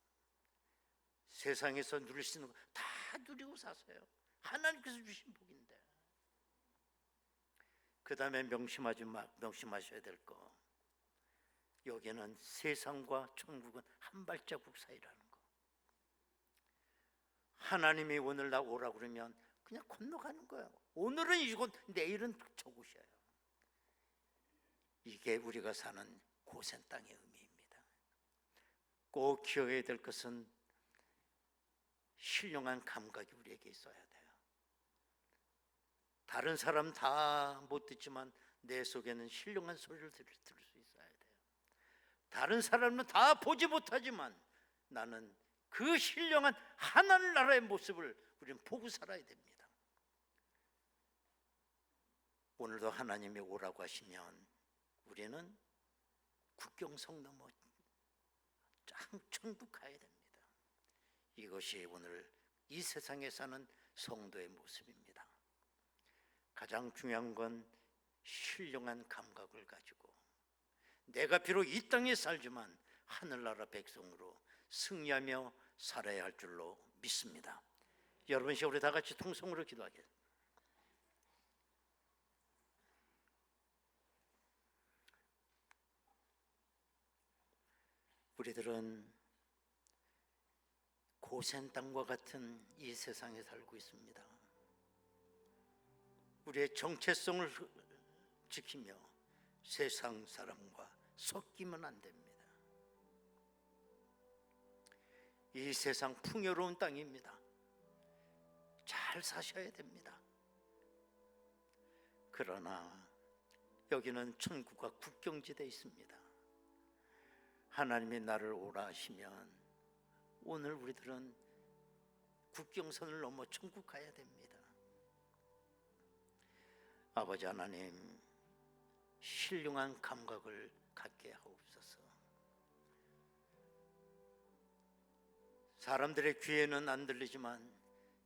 S1: 세상에서 누릴 수 있는 거 다 누리고 사세요. 하나님께서 주신 복인데. 그 다음에 명심하셔야 될 거, 여기는 세상과 천국은 한 발자국 사이라는 거. 하나님이 오늘 나 오라 그러면 그냥 건너가는 거예요. 오늘은 이곳, 내일은 저곳이에요. 이게 우리가 사는 고센 땅의 의미입니다. 꼭 기억해야 될 것은 신령한 감각이 우리에게 있어야 돼요. 다른 사람 다 못 듣지만 내 속에는 신령한 소리를 들을 수 있어야 돼요. 다른 사람은 다 보지 못하지만 나는 그 신령한 하나님 나라의 모습을 우리는 보고 살아야 됩니다. 오늘도 하나님이 오라고 하시면 우리는 국경성 넘어 천국 가야 됩니다. 이것이 오늘 이 세상에 사는 성도의 모습입니다. 가장 중요한 건 신령한 감각을 가지고 내가 비록 이 땅에 살지만 하늘나라 백성으로 승리하며 살아야 할 줄로 믿습니다. 여러분, 우리 다 같이 통성으로 기도하겠습니다. 우리들은 고센 땅과 같은 이 세상에 살고 있습니다. 우리의 정체성을 지키며 세상 사람과 섞이면 안 됩니다. 이 세상 풍요로운 땅입니다. 잘 사셔야 됩니다. 그러나 여기는 천국과 국경지대에 있습니다. 하나님이 나를 오라 하시면 오늘 우리들은 국경선을 넘어 천국 가야 됩니다. 아버지 하나님, 신령한 감각을 갖게 하옵소서. 사람들의 귀에는 안 들리지만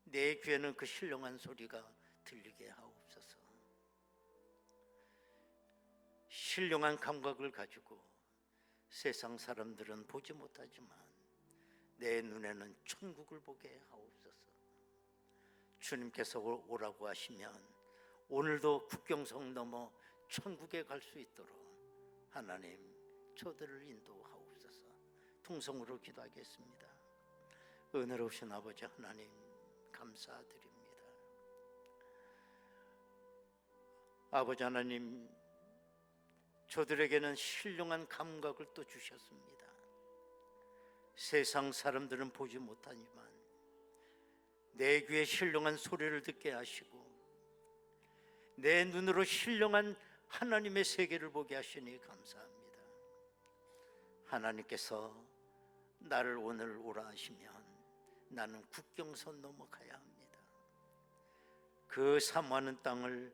S1: 내 귀에는 그 신령한 소리가 들리게 하옵소서. 신령한 감각을 가지고 세상 사람들은 보지 못하지만 내 눈에는 천국을 보게 하옵소서. 주님께서 오라고 하시면 오늘도 국경성 넘어 천국에 갈 수 있도록 하나님 저들을 인도하옵소서. 통성으로 기도하겠습니다. 은혜로우신 아버지 하나님, 감사드립니다. 아버지 하나님, 저들에게는 신령한 감각을 또 주셨습니다. 세상 사람들은 보지 못하지만 내 귀에 신령한 소리를 듣게 하시고 내 눈으로 신령한 하나님의 세계를 보게 하시니 감사합니다. 하나님께서 나를 오늘 오라 하시면 나는 국경선 넘어가야 합니다. 그 사모하는 땅을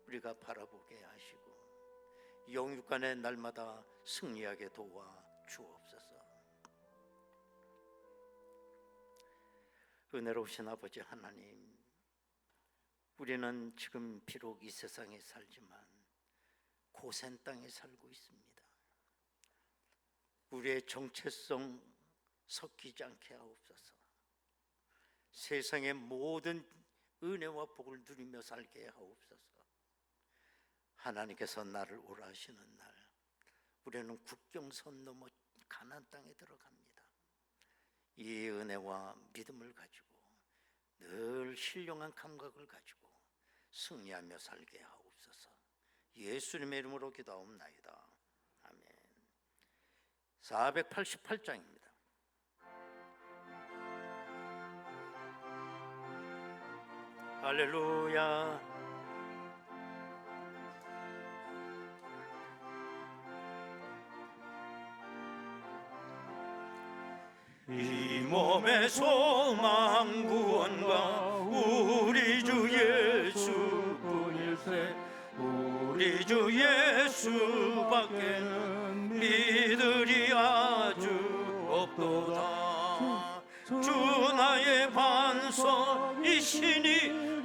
S1: 우리가 바라보게 하시고 영육간의 날마다 승리하게 도와 주옵소서. 은혜로우신 아버지 하나님, 우리는 지금 비록 이 세상에 살지만 고센 땅에 살고 있습니다. 우리의 정체성 섞이지 않게 하옵소서. 세상의 모든 은혜와 복을 누리며 살게 하옵소서. 하나님께서 나를 오라 하시는 날 우리는 국경선 넘어 가나안 땅에 들어갑니다. 이 은혜와 믿음을 가지고 늘 신령한 감각을 가지고 승리하며 살게 하옵소서. 예수님의 이름으로 기도하옵나이다. 아멘. 488장입니다. 할렐루야.
S2: 이 몸의 소망 구원과 우리 주 예수뿐일세. 우리 우리 주 예수밖에는 믿으리 아주 없도다. 주 나의 반석이시니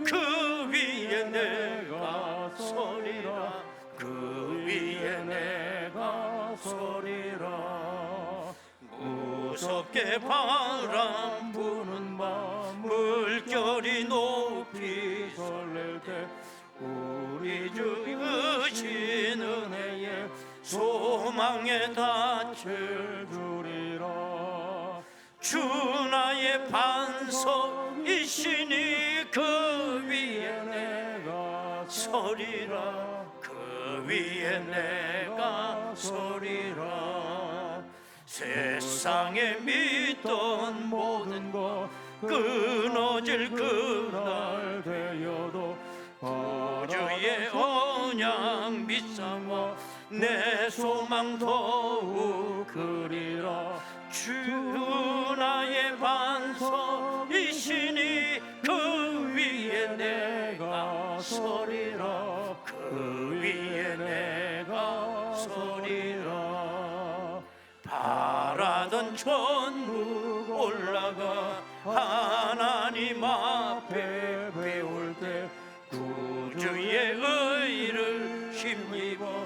S2: 그 위에 내가 서리라. 그 위에 내가 서리라. 무섭게 바람 부는 밤 물결이 높이 설렐 때 우리 주 크신 은혜에 소망에 닿을 주리라. 주 나의 반석이시니 그 위에 내가 서리라. 그 위에 내가 서리라. 세상에 믿던 모든 것 끊어질 그날 되어도 구주의 언약 믿사와 내 소망 더욱 크리라. 주 나의 반석이시니 그 위에 내가 서리라. 그 위에 내가 서리라. 바라던 천국 올라가 하나님 앞에 배울 때 구주의 의를 힘입어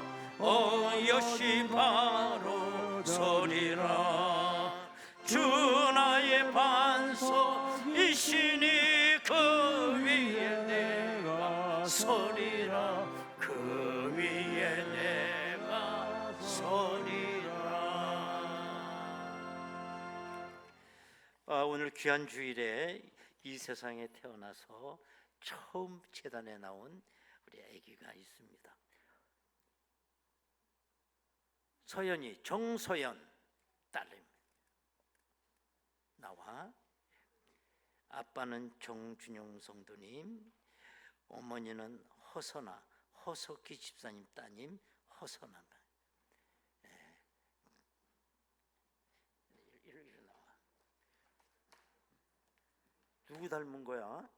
S2: 여시 바로 서리라. 주 나의 반석이시니 그 위에 내가 서리라. 그 위에 내가 서리라.
S1: 오늘 귀한 주일에 이 세상에 태어나서 처음 재단에 나온 우리 아기가 있습니다. 서연이, 정서연 딸입니다. 나와 아빠는 정준용 성도님, 어머니는 허석기 집사님 따님 허선아. 이리 나와. 누구 닮은 거야?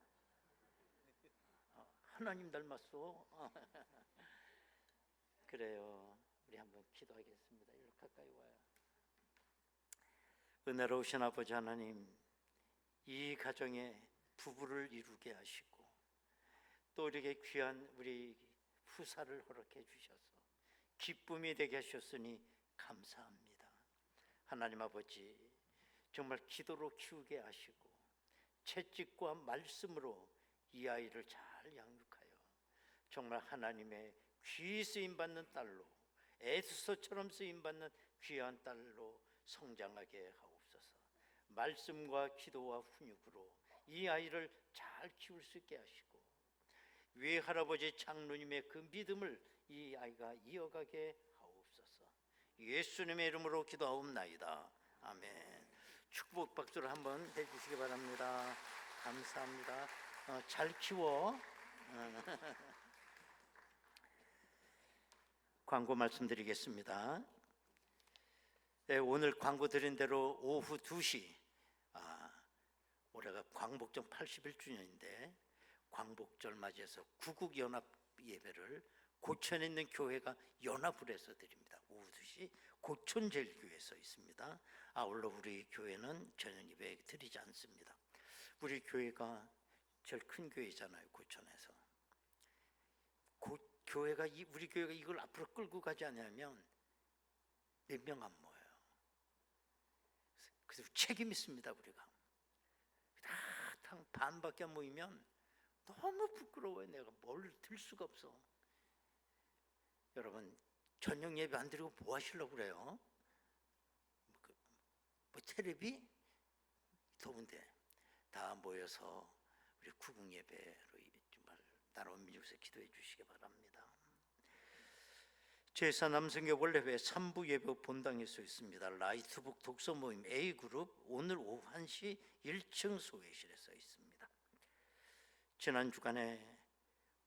S1: 하나님 닮았어. 그래요. 우리 한번 기도하겠습니다. 이렇게 가까이 와요. 은혜로우신 아버지 하나님, 이 가정에 부부를 이루게 하시고 또 이렇게 귀한 우리 후사를 허락해 주셔서 기쁨이 되게 하셨으니 감사합니다. 하나님 아버지, 정말 기도로 키우게 하시고 채찍과 말씀으로 이 아이를 잘 양육하여 정말 하나님의 귀 쓰임받는 딸로, 에스더처럼 쓰임받는 귀한 딸로 성장하게 하옵소서. 말씀과 기도와 훈육으로 이 아이를 잘 키울 수 있게 하시고 외할아버지 장로님의 그 믿음을 이 아이가 이어가게 하옵소서. 예수님의 이름으로 기도하옵나이다. 아멘. 축복 박수를 한번 해주시기 바랍니다. 감사합니다. 잘 키워. 광고 말씀드리겠습니다. 오늘 광고 드린 대로 오후 2시, 올해가 광복절 81주년인데 광복절 맞이해서 구국연합 예배를 고천에 있는 교회가 연합을 해서 드립니다. 오후 2시 고천제일교회에서 있습니다. 아울러 우리 교회는 저녁 예배 드리지 않습니다. 우리 교회가 제일 큰 교회잖아요. 고천에서. 교회가 우리 교회가 이걸 앞으로 끌고 가지 않으면 몇 명 안 모여요. 그래서 책임 있습니다. 우리가 다 반밖에 안 모이면 너무 부끄러워요. 내가 뭘 들 수가 없어. 여러분, 저녁 예배 안 드리고 뭐 하시려고 그래요? 뭐 텔레비? 더운데 다 모여서 우리 구국 예배로 정말 나라온 민족에서 기도해 주시기 바랍니다. 제사 남성교 원래회 3부 예배 본당에서 있습니다. 라이트북 독서 모임 A그룹 오늘 오후 1시 1층 소회실에서 있습니다. 지난 주간에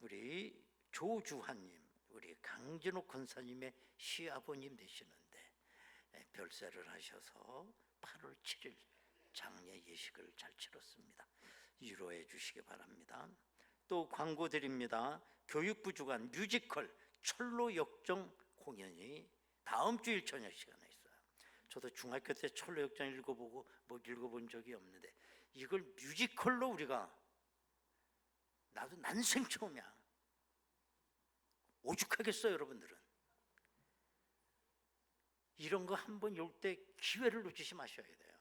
S1: 우리 조주환님, 우리 강진옥 권사님의 시아버님 되시는데 별세를 하셔서 8월 7일 장례 예식을 잘 치렀습니다. 위로해 주시기 바랍니다. 또 광고 드립니다. 교육부 주관 뮤지컬 철로 역정 공연이 다음 주일 저녁 시간에 있어요. 저도 중학교 때 철로 역정 읽어보고 뭐 읽어본 적이 없는데 이걸 뮤지컬로 우리가, 나도 난생 처음이야. 오죽하겠어요 여러분들은. 이런 거 한번 올 때 기회를 놓치지 마셔야 돼요.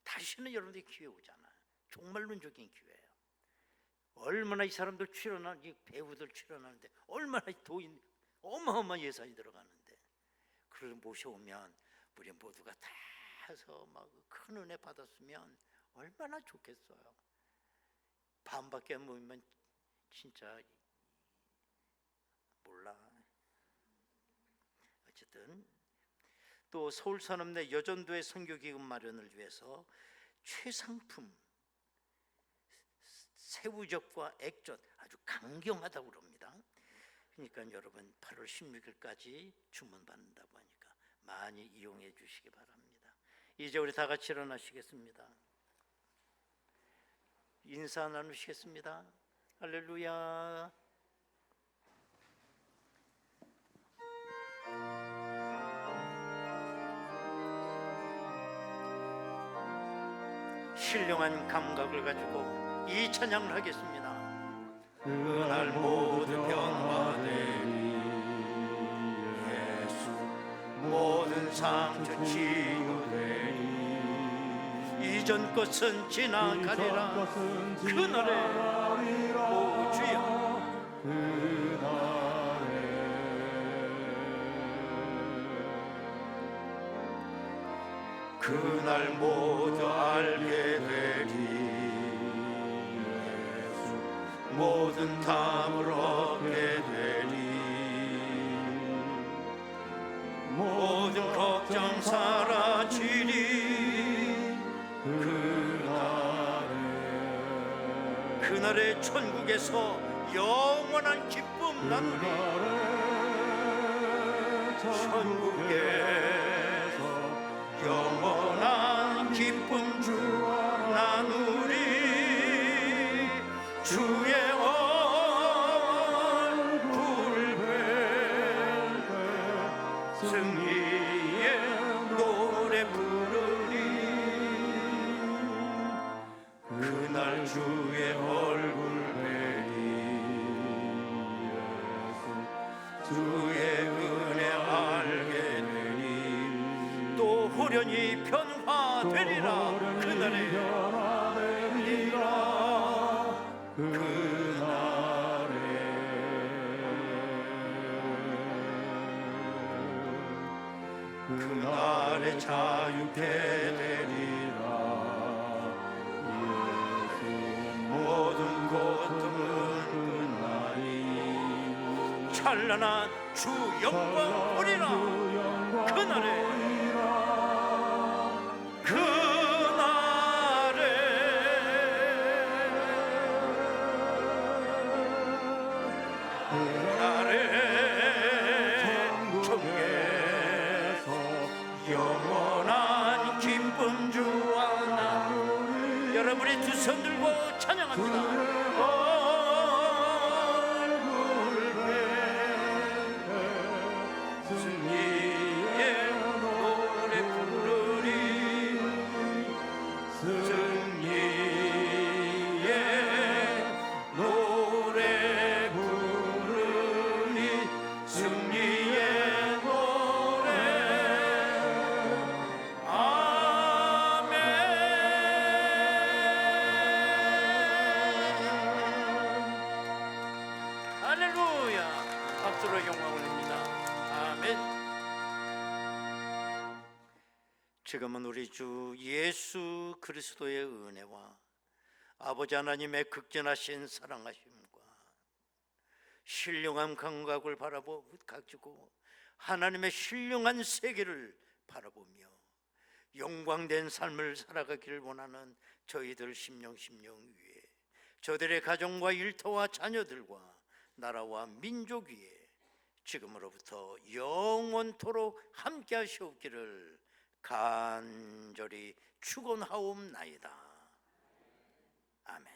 S1: 다시는 여러분들이 기회 오잖아요. 종말론적인 기회예요. 얼마나 이 사람들 출연하는, 이 배우들 출연하는데 얼마나 돈, 어마어마한 예산이 들어가는데 그걸 모셔오면 우리 모두가 다 해서 막 큰 은혜 받았으면 얼마나 좋겠어요. 반밖에 안 모이면 진짜 몰라. 어쨌든 또 서울산업내 여전도의 선교기금 마련을 위해서 최상품 새우젓과 액젓 아주 강경하다고 그럽니다. 그러니까 여러분 8월 16일까지 주문받는다고 하니까 많이 이용해 주시기 바랍니다. 이제 우리 다 같이 일어나시겠습니다. 인사 나누시겠습니다. 할렐루야. 신령한 감각을 가지고 이 찬양을 하겠습니다. 그날 모두 변화되리 예수, 모든 상처 치유되리 이전 것은 지나가리라. 그날에 오 주여, 그날 모두 알게 되리 예수, 모든 답을 얻게 되리 모든 걱정 사라지리. 그날에 천국에서 영원한 기쁨 나누리. 천국에서 영원한 기쁨 나누리. 주의 얼굴 뵐 때 승리의 노래 부르리. 그날 주의 얼굴 뵈리 예수, 주의 은혜 알게 되리. 또 호련히 변화되리라. 그날에 그날에 자유케 되리라. 예수, 모든 고통은 끝나리. 찬란한 주 영광 보리라. 그날에 영원한 기쁨 주와 나. 여러분이 두 손 들고 찬양합니다. 얼굴 뵈 승리의 노래 부르리. 승리의 노래 부르리. 승리의 노래. 할렐루야. 박수로 영광 올립니다. 아멘. 지금은 우리 주 예수 그리스도의 은혜와 아버지 하나님의 극진하신 사랑하심과 신령한 감각을 가지고 하나님의 신령한 세계를 바라보며 영광된 삶을 살아가기를 원하는 저희들 심령 위에, 저들의 가정과 일터와 자녀들과 나라와 민족 위에 지금으로부터 영원토록 함께 하시옵기를 간절히 축원하옵나이다. 아멘.